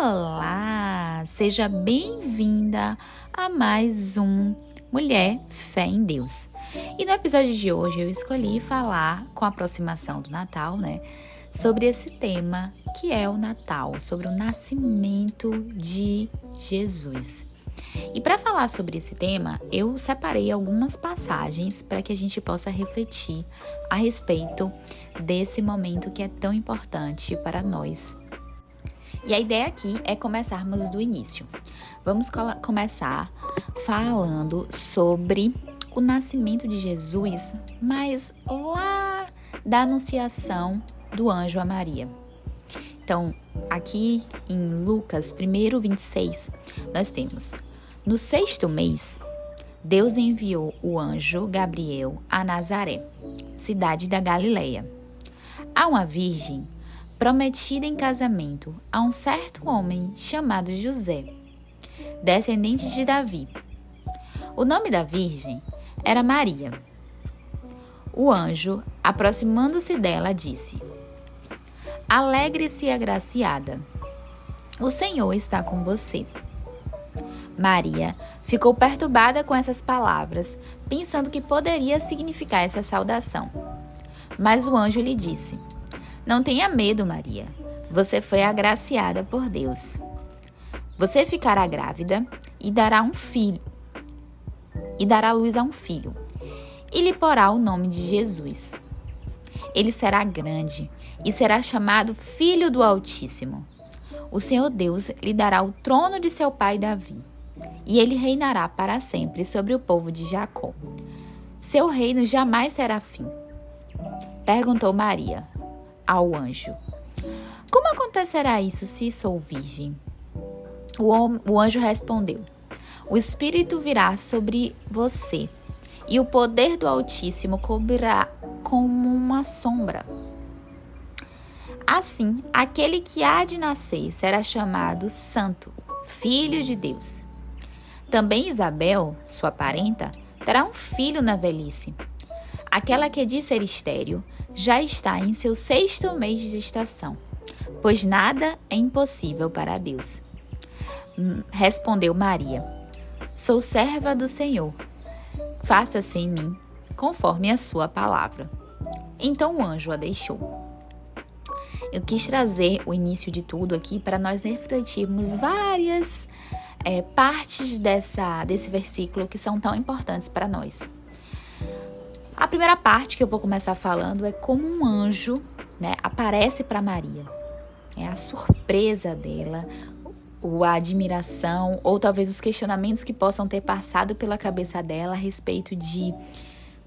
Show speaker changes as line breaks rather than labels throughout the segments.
Olá, seja bem-vinda a mais um Mulher Fé em Deus. E no episódio de hoje eu escolhi falar, com a aproximação do Natal, sobre esse tema que é o Natal, sobre o nascimento de Jesus. E para falar sobre esse tema, eu separei algumas passagens para que a gente possa refletir a respeito desse momento que é tão importante para nós. E a ideia aqui é começarmos do início. Vamos começar falando sobre o nascimento de Jesus, mas lá da anunciação do anjo a Maria. Então, aqui em Lucas 1:26, nós temos: no 6º mês, Deus enviou o anjo Gabriel a Nazaré, cidade da Galileia, a uma virgem prometida em casamento a um certo homem chamado José, descendente de Davi. O nome da virgem era Maria. O anjo, aproximando-se dela, disse: Alegre-se, agraciada, o Senhor está com você. Maria ficou perturbada com essas palavras, pensando que poderia significar essa saudação. Mas o anjo lhe disse: Não tenha medo, Maria. Você foi agraciada por Deus. Você ficará grávida e dará luz a um filho, e lhe porá o nome de Jesus. Ele será grande e será chamado Filho do Altíssimo. O Senhor Deus lhe dará o trono de seu pai Davi, e ele reinará para sempre sobre o povo de Jacó. Seu reino jamais terá fim. Perguntou Maria ao anjo: Como acontecerá isso se sou virgem? O anjo respondeu: O Espírito virá sobre você, e o poder do Altíssimo cobrirá como uma sombra. Assim, aquele que há de nascer será chamado Santo, Filho de Deus. Também Isabel, sua parenta, terá um filho na velhice. Aquela que diz ser estéril já está em seu 6º mês de gestação, pois nada é impossível para Deus. Respondeu Maria: Sou serva do Senhor. Faça-se em mim conforme a sua palavra. Então o anjo a deixou. Eu quis trazer o início de tudo aqui para nós refletirmos várias partes desse versículo que são tão importantes para nós. A primeira parte que eu vou começar falando é como um anjo aparece para Maria. É a surpresa dela, a admiração, ou talvez os questionamentos que possam ter passado pela cabeça dela a respeito de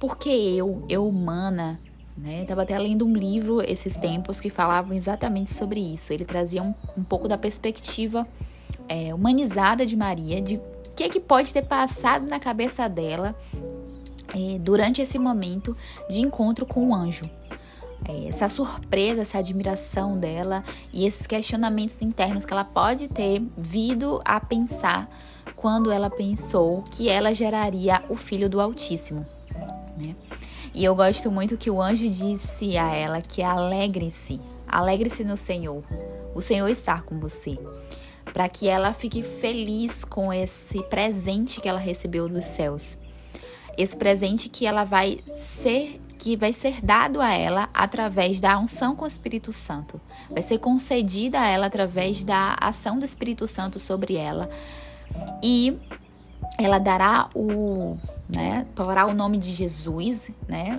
por que eu humana, Estava até lendo um livro esses tempos que falavam exatamente sobre isso. Ele trazia um pouco da perspectiva humanizada de Maria, de o que pode ter passado na cabeça dela durante esse momento de encontro com o anjo. Essa surpresa, essa admiração dela e esses questionamentos internos que ela pode ter vindo a pensar quando ela pensou que ela geraria o Filho do Altíssimo, E eu gosto muito que o anjo disse a ela que alegre-se no Senhor. O Senhor está com você. Para que ela fique feliz com esse presente que ela recebeu dos céus. Esse presente que vai ser dado a ela através da unção com o Espírito Santo. Vai ser concedida a ela através da ação do Espírito Santo sobre ela. E ela dará porá o nome de Jesus,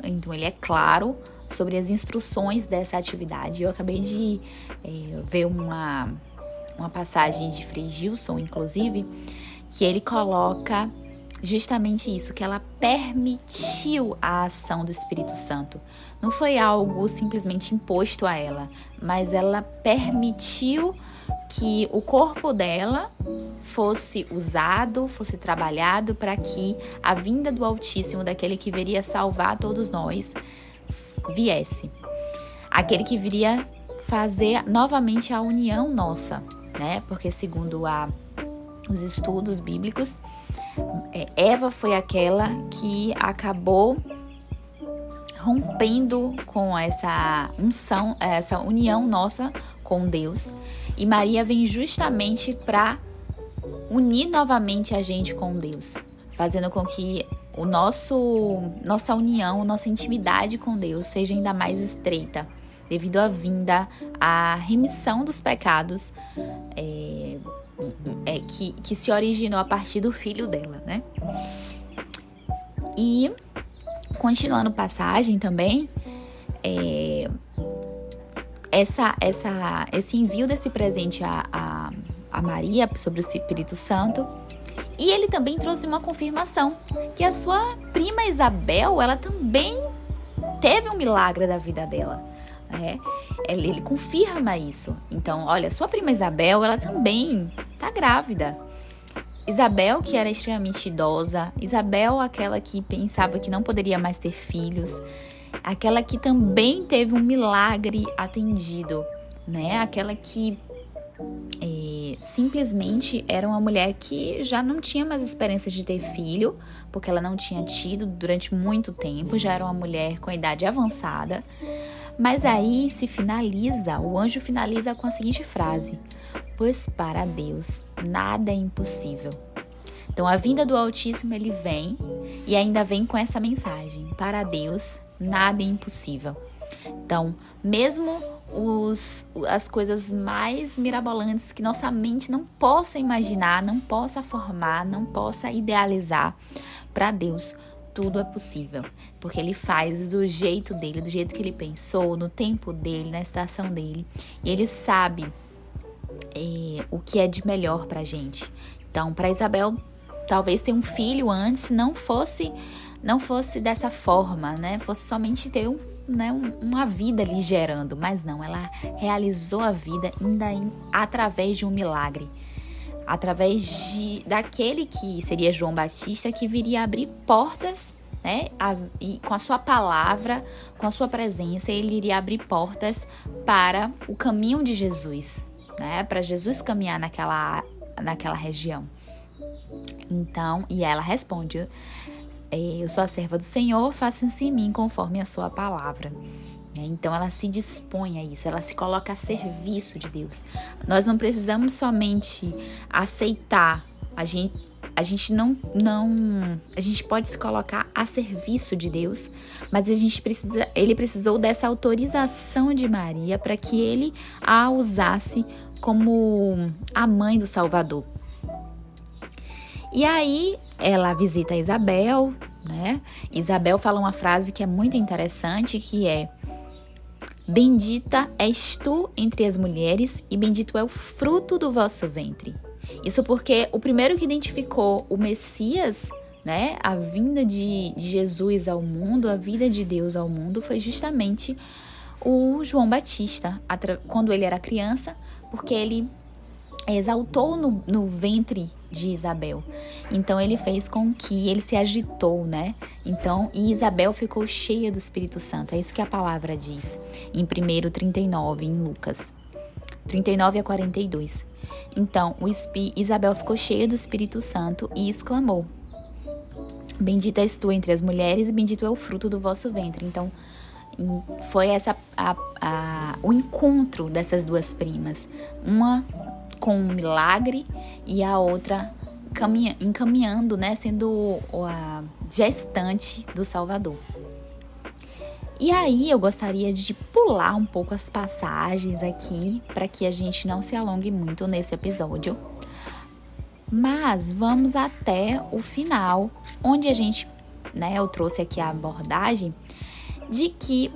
Então ele é claro sobre as instruções dessa atividade. Eu acabei de ver uma passagem de Frei Gilson, inclusive, que ele coloca justamente isso, que ela permitiu a ação do Espírito Santo. Não foi algo simplesmente imposto a ela, mas ela permitiu que o corpo dela fosse usado, fosse trabalhado para que a vinda do Altíssimo, daquele que viria salvar todos nós, viesse. Aquele que viria fazer novamente a união nossa, Porque segundo os estudos bíblicos, Eva foi aquela que acabou rompendo com essa unção, essa união nossa com Deus. E Maria vem justamente para unir novamente a gente com Deus, fazendo com que nossa união, nossa intimidade com Deus seja ainda mais estreita, devido à vinda, à remissão dos pecados que se originou a partir do filho dela, né? E, continuando a passagem também, esse envio desse presente a Maria sobre o Espírito Santo, e ele também trouxe uma confirmação que a sua prima Isabel, ela também teve um milagre da vida dela, né? Ele confirma isso. Então, olha, sua prima Isabel, ela também tá grávida. Isabel, que era extremamente idosa, Isabel, aquela que pensava que não poderia mais ter filhos, aquela que também teve um milagre atendido, né? Aquela que simplesmente era uma mulher que já não tinha mais esperança de ter filho, porque ela não tinha tido durante muito tempo, já era uma mulher com idade avançada. Mas aí o anjo finaliza com a seguinte frase: pois para Deus nada é impossível. Então a vinda do Altíssimo, ele vem e ainda vem com essa mensagem: para Deus nada é impossível. Então, mesmo as coisas mais mirabolantes que nossa mente não possa imaginar, não possa formar, não possa idealizar, para Deus tudo é possível, porque Ele faz do jeito dele, do jeito que Ele pensou, no tempo dele, na estação dele, e Ele sabe o que é de melhor pra gente. Então, para Isabel, talvez ter um filho antes não fosse dessa forma, né? Fosse somente ter uma vida ali gerando, mas não, ela realizou a vida ainda através de um milagre, através daquele que seria João Batista, que viria abrir portas, né? E com a sua palavra, com a sua presença, ele iria abrir portas para o caminho de Jesus, né? Para Jesus caminhar naquela região. Então, e ela responde: eu sou a serva do Senhor, faça-se em mim conforme a sua palavra. Então ela se dispõe a isso, ela se coloca a serviço de Deus. Nós não precisamos somente aceitar, a gente pode se colocar a serviço de Deus, mas ele precisou dessa autorização de Maria para que ele a usasse como a mãe do Salvador. E aí ela visita Isabel, né? Isabel fala uma frase que é muito interessante, que é: bendita és tu entre as mulheres e bendito é o fruto do vosso ventre. Isso porque o primeiro que identificou o Messias, né, a vinda de Jesus ao mundo, a vida de Deus ao mundo, foi justamente o João Batista, quando ele era criança, porque ele exaltou no ventre de Isabel. Então ele fez com que ele se agitou, né? Então, e Isabel ficou cheia do Espírito Santo. É isso que a palavra diz em 1:39, em Lucas 39-42. Então, Isabel ficou cheia do Espírito Santo e exclamou: bendita és tu entre as mulheres e bendito é o fruto do vosso ventre. Então, foi o encontro dessas duas primas, uma com um milagre e a outra encaminhando, né, sendo a gestante do Salvador. E aí eu gostaria de pular um pouco as passagens aqui, para que a gente não se alongue muito nesse episódio. Mas vamos até o final, onde a gente, né, eu trouxe aqui a abordagem de que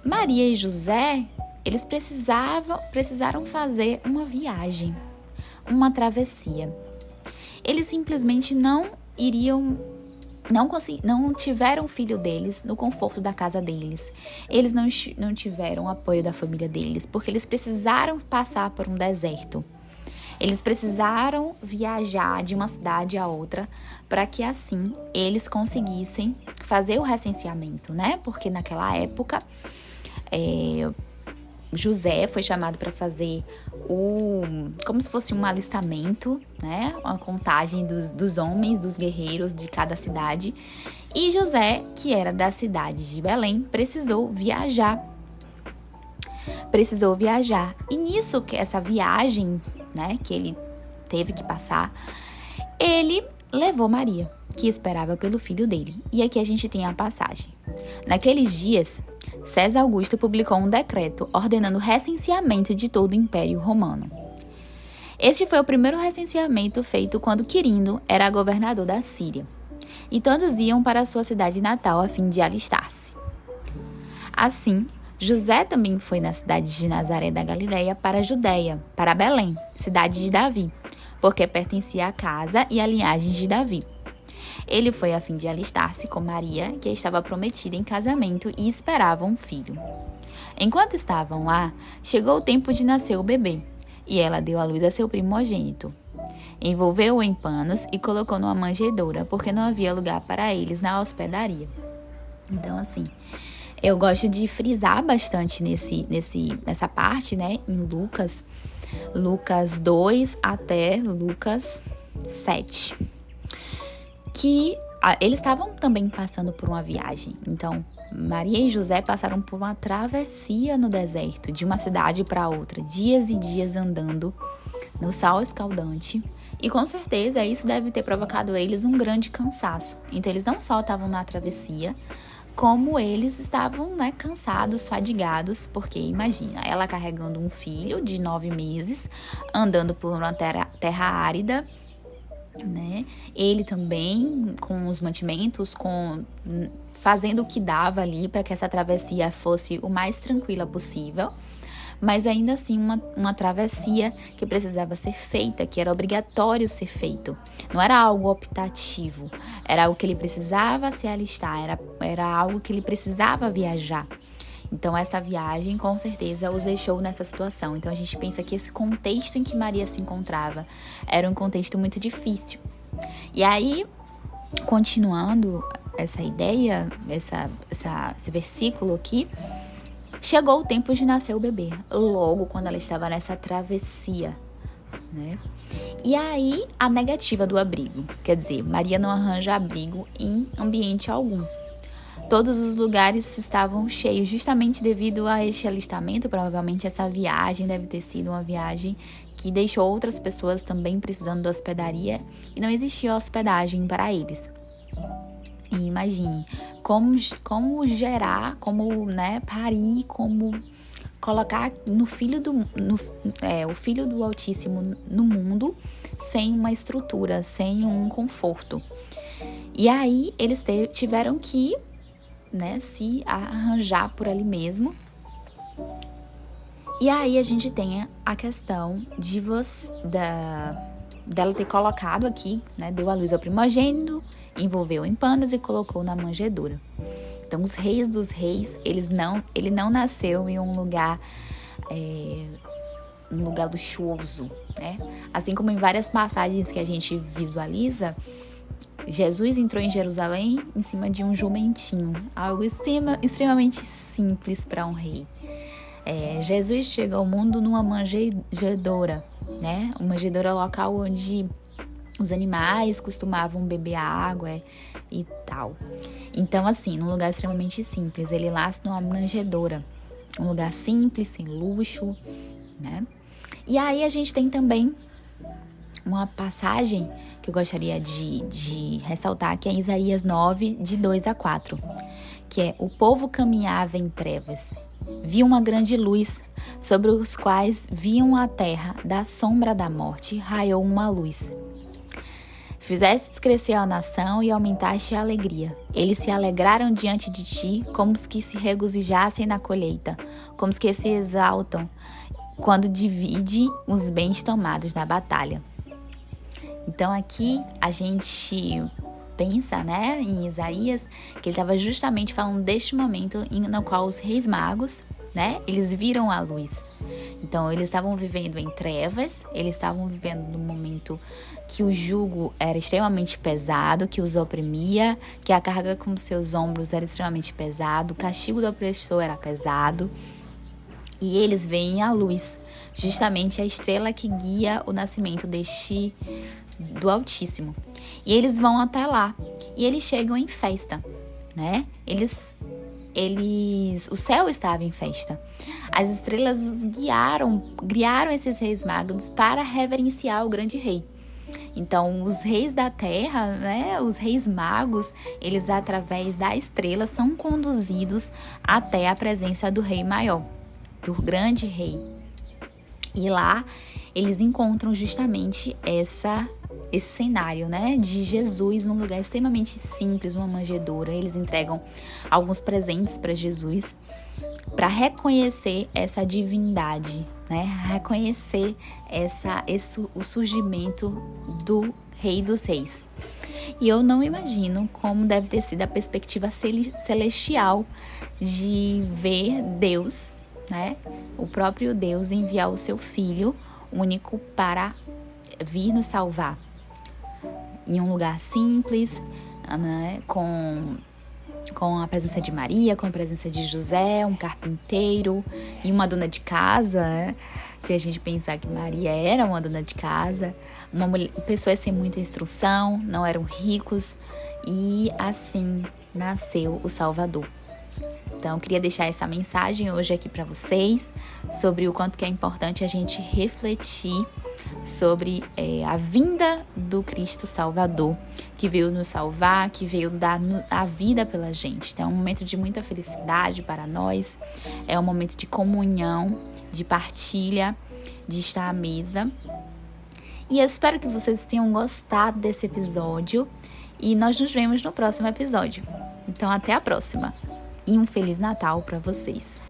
Maria e José, eles precisaram fazer uma viagem, uma travessia. Eles simplesmente não tiveram filho deles no conforto da casa deles. Eles não tiveram apoio da família deles, porque eles precisaram passar por um deserto. Eles precisaram viajar de uma cidade a outra para que assim eles conseguissem fazer o recenseamento, né? Porque naquela época José foi chamado para fazer como se fosse um alistamento, né? Uma contagem dos homens, dos guerreiros de cada cidade. E José, que era da cidade de Belém, precisou viajar precisou viajar. E nisso, essa viagem, né, que ele teve que passar, ele levou Maria, que esperava pelo filho dele. E aqui a gente tem a passagem. Naqueles dias, César Augusto publicou um decreto ordenando o recenseamento de todo o Império Romano. Este foi o primeiro recenseamento feito quando Quirino era governador da Síria. E todos iam para a sua cidade natal a fim de alistar-se. Assim, José também foi na cidade de Nazaré da Galileia para a Judéia, para Belém, cidade de Davi, porque pertencia à casa e à linhagem de Davi. Ele foi a fim de alistar-se com Maria, que estava prometida em casamento e esperava um filho. Enquanto estavam lá, chegou o tempo de nascer o bebê, e ela deu à luz a seu primogênito. Envolveu-o em panos e colocou numa manjedoura, porque não havia lugar para eles na hospedaria. Então, assim, eu gosto de frisar bastante nessa parte, né, em Lucas 2 até Lucas 7, que eles estavam também passando por uma viagem. Então, Maria e José passaram por uma travessia no deserto, de uma cidade para outra, dias e dias andando no sol escaldante. E com certeza isso deve ter provocado eles um grande cansaço. Então, eles não só estavam na travessia, como eles estavam, né, cansados, fadigados, porque imagina, ela carregando um filho de 9 meses, andando por uma terra árida, né? Ele também com os mantimentos, fazendo o que dava ali para que essa travessia fosse o mais tranquila possível. Mas ainda assim uma travessia que precisava ser feita, que era obrigatório ser feito. Não era algo optativo, era algo que ele precisava se alistar, era algo que ele precisava viajar. Então essa viagem com certeza os deixou nessa situação. Então a gente pensa que esse contexto em que Maria se encontrava era um contexto muito difícil. E aí, continuando essa ideia, esse versículo aqui, chegou o tempo de nascer o bebê, logo quando ela estava nessa travessia, né? E aí, a negativa do abrigo. Quer dizer, Maria não arranja abrigo em ambiente algum. Todos os lugares estavam cheios, justamente devido a este alistamento. Provavelmente essa viagem deve ter sido uma viagem que deixou outras pessoas também precisando de hospedaria e não existia hospedagem para eles. E imagine como gerar, como, né, parir, como colocar o filho do Altíssimo no mundo sem uma estrutura, sem um conforto. E aí eles tiveram que, né, se arranjar por ali mesmo. E aí a gente tem a questão dela ter colocado aqui, né, deu à luz ao primogênito, envolveu em panos e colocou na manjedoura. Então, os reis dos reis, ele não nasceu em um lugar luxuoso, né? Assim como em várias passagens que a gente visualiza, Jesus entrou em Jerusalém em cima de um jumentinho, algo extremamente simples para um rei. Jesus chega ao mundo numa manjedoura, né? Uma manjedoura local onde os animais costumavam beber água e tal. Então, assim, num lugar extremamente simples. Ele nasce numa manjedoura. Um lugar simples, sem luxo, né? E aí a gente tem também uma passagem que eu gostaria de ressaltar, que é Isaías 9, de 2 a 4. Que é: o povo caminhava em trevas, viu uma grande luz, sobre os quais viam a terra, da sombra da morte, raiou uma luz. Fizestes crescer a nação e aumentaste a alegria. Eles se alegraram diante de ti, como os que se regozijassem na colheita, como os que se exaltam quando divide os bens tomados na batalha. Então aqui a gente pensa, né, em Isaías, que ele estava justamente falando deste momento no qual os reis magos, né, eles viram a luz. Então eles estavam vivendo em trevas, eles estavam vivendo num momento que o jugo era extremamente pesado, que os oprimia, que a carga com seus ombros era extremamente pesado, o castigo do opressor era pesado. E eles veem a luz, justamente a estrela que guia o nascimento do Altíssimo. E eles vão até lá, e eles chegam em festa, né? O céu estava em festa. As estrelas os guiaram esses reis magos para reverenciar o grande rei. Então, os reis da terra, né, os reis magos, eles através da estrela são conduzidos até a presença do rei maior, do grande rei. E lá eles encontram justamente esse cenário, né, de Jesus num lugar extremamente simples, uma manjedoura. Eles entregam alguns presentes para Jesus para reconhecer essa divindade, né, reconhecer o surgimento do Rei dos Reis. E eu não imagino como deve ter sido a perspectiva celestial de ver Deus, né, o próprio Deus enviar o seu Filho único para vir nos salvar em um lugar simples, né, com a presença de Maria, com a presença de José, um carpinteiro e uma dona de casa, né? Se a gente pensar que Maria era uma dona de casa, uma mulher, pessoas sem muita instrução, não eram ricos, e assim nasceu o Salvador. Então, eu queria deixar essa mensagem hoje aqui para vocês sobre o quanto que é importante a gente refletir sobre a vinda do Cristo Salvador, que veio nos salvar, que veio dar a vida pela gente. Então, é um momento de muita felicidade para nós, é um momento de comunhão, de partilha, de estar à mesa. E eu espero que vocês tenham gostado desse episódio e nós nos vemos no próximo episódio. Então, até a próxima e um Feliz Natal para vocês.